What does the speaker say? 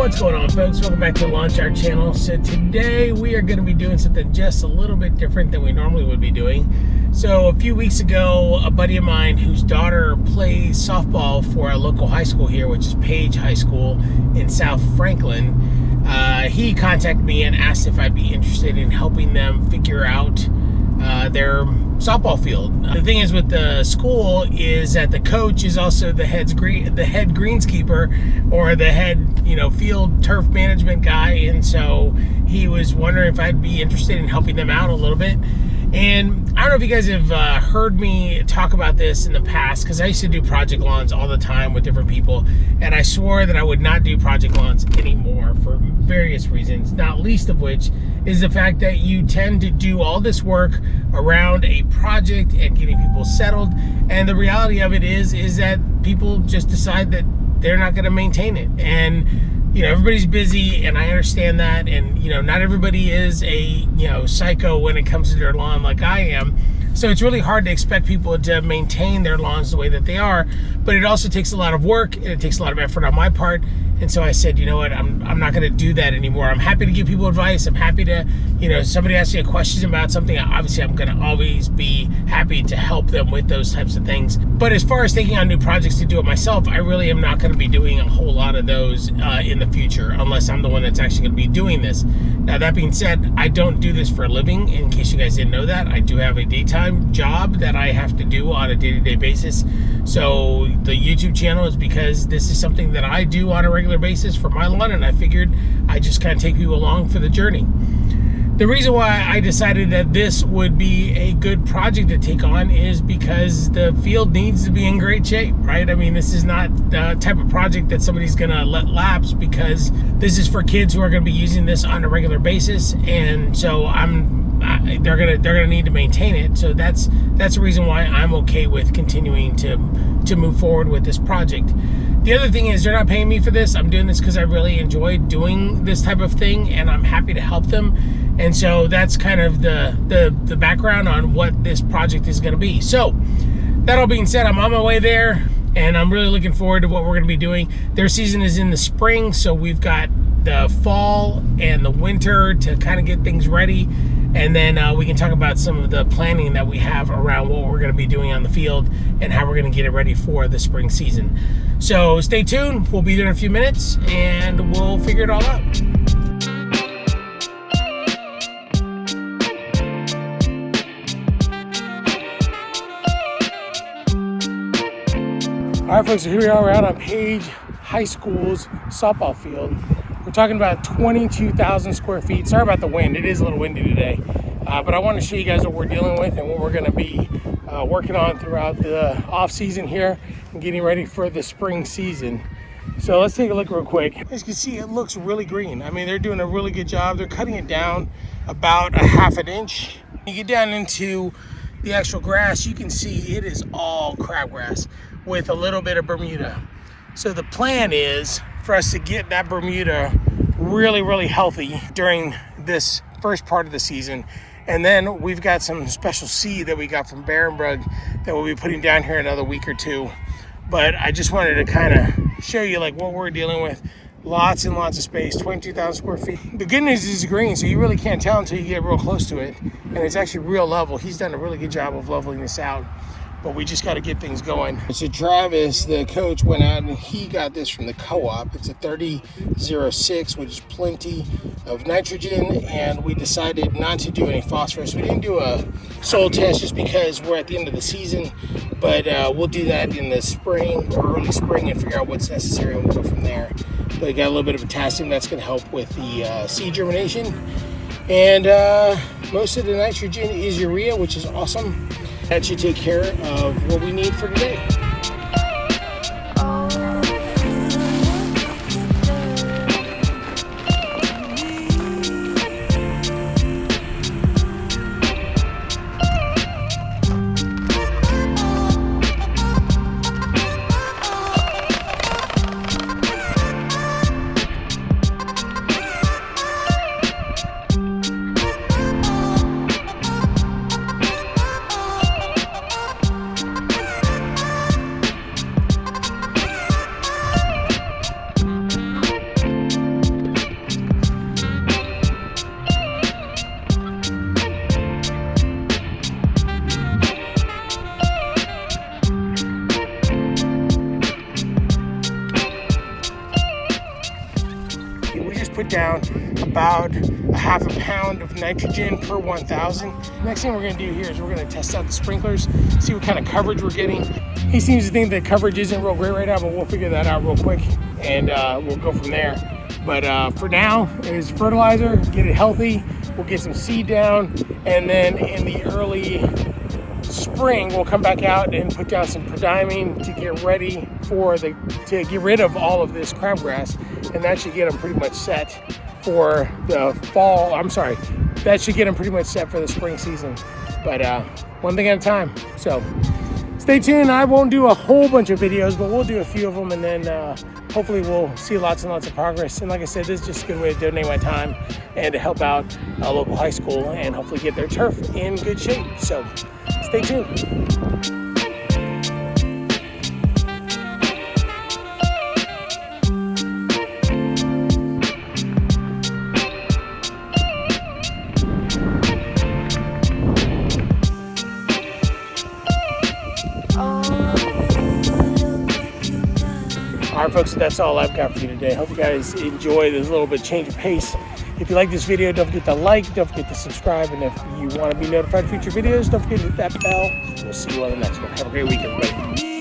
What's going on, folks? Welcome back to the Lawn Shark channel. So today we are going to be doing something just a little bit different than we normally would be doing. So a few weeks ago, a buddy of mine whose daughter plays softball for a local high school here, which is Page High School in South Franklin, he contacted me and asked if I'd be interested in helping them figure out their softball field. The thing is with the school is that the coach is also the head greenskeeper or the head, field turf management guy, and so he was wondering if I'd be interested in helping them out a little bit. And I don't know if you guys have heard me talk about this in the past, because I used to do project lawns all the time with different people, and I swore that I would not do project lawns anymore for various reasons, not least of which is the fact that you tend to do all this work around a project and getting people settled, and the reality of it is that people just decide that they're not going to maintain it. And everybody's busy, and I understand that, and not everybody is a psycho when it comes to their lawn like I am. So it's really hard to expect people to maintain their lawns the way that they are, but it also takes a lot of work and it takes a lot of effort on my part. And so I said, you know what, I'm not going to do that anymore. I'm happy to give people advice. I'm happy to, somebody asks me a question about something, obviously I'm going to always be happy to help them with those types of things. But as far as taking on new projects to do it myself, I really am not going to be doing a whole lot of those in the future, unless I'm the one that's actually going to be doing this. Now, that being said, I don't do this for a living. In case you guys didn't know that, I do have a daytime job that I have to do on a day-to-day basis. So the YouTube channel is because this is something that I do on a regular basis for my lawn, and I figured I just kind of take people along for the journey. The reason why I decided that this would be a good project to take on is because the field needs to be in great shape, right? I mean, this is not the type of project that somebody's gonna let lapse, because this is for kids who are gonna be using this on a regular basis, and so they're gonna need to maintain it. So that's the reason why I'm okay with continuing to move forward with this project. The other thing is, they're not paying me for this. I'm doing this because I really enjoy doing this type of thing, and I'm happy to help them. And so that's kind of the background on what this project is going to be. So that all being said, I'm on my way there, and I'm really looking forward to what we're going to be doing. Their season is in the spring, so we've got the fall and the winter to kind of get things ready. And then we can talk about some of the planning that we have around what we're going to be doing on the field and how we're going to get it ready for the spring season. So stay tuned. We'll be there in a few minutes, and we'll figure it all out. All right, folks, so here we are. We're out on Page High School's softball field. We're talking about 22,000 square feet. Sorry about the wind. It is a little windy today. But I want to show you guys what we're dealing with and what we're going to be working on throughout the off season here and getting ready for the spring season. So let's take a look real quick. As you can see, it looks really green. I mean, they're doing a really good job. They're cutting it down about a ½ an inch. You get down into the actual grass, you can see it is all crabgrass with a little bit of Bermuda. So the plan is for us to get that Bermuda really, really healthy during this first part of the season. And then we've got some special seed that we got from Bermuda that we'll be putting down here in another week or two. But I just wanted to kind of show you like what we're dealing with. Lots and lots of space, 22,000 square feet. The good news is it's green, so you really can't tell until you get real close to it. And it's actually real level. He's done a really good job of leveling this out, but we just got to get things going. So Travis, the coach, went out and he got this from the co-op. It's a 30-06, which is plenty of nitrogen, and we decided not to do any phosphorus. We didn't do a soil test just because we're at the end of the season, but we'll do that in the spring or early spring and figure out what's necessary, and we'll go from there. But we got a little bit of potassium that's going to help with the seed germination, and most of the nitrogen is urea, which is awesome. That should take care of what we need for today. put down about a half a pound of nitrogen per 1,000. Next thing we're going to do here is we're going to test out the sprinklers, see what kind of coverage we're getting. He seems to think that coverage isn't real great right now, but we'll figure that out real quick, and we'll go from there. But for now, is fertilizer, get it healthy, we'll get some seed down, and then in the early spring we'll come back out and put down some prodiamine to get ready to get rid of all of this crabgrass, and that should get them pretty much set for the fall. That should get them pretty much set for the spring season. But one thing at a time. So stay tuned. I won't do a whole bunch of videos, but we'll do a few of them, and then hopefully we'll see lots and lots of progress. And like I said, this is just a good way to donate my time and to help out a local high school and hopefully get their turf in good shape. So stay tuned. All right, folks, that's all I've got for you today. Hope you guys enjoy this little bit change of pace. If you like this video, don't forget to like, don't forget to subscribe, and if you want to be notified of future videos, don't forget to hit that bell. We'll see you on the next one. Have a great week, everybody.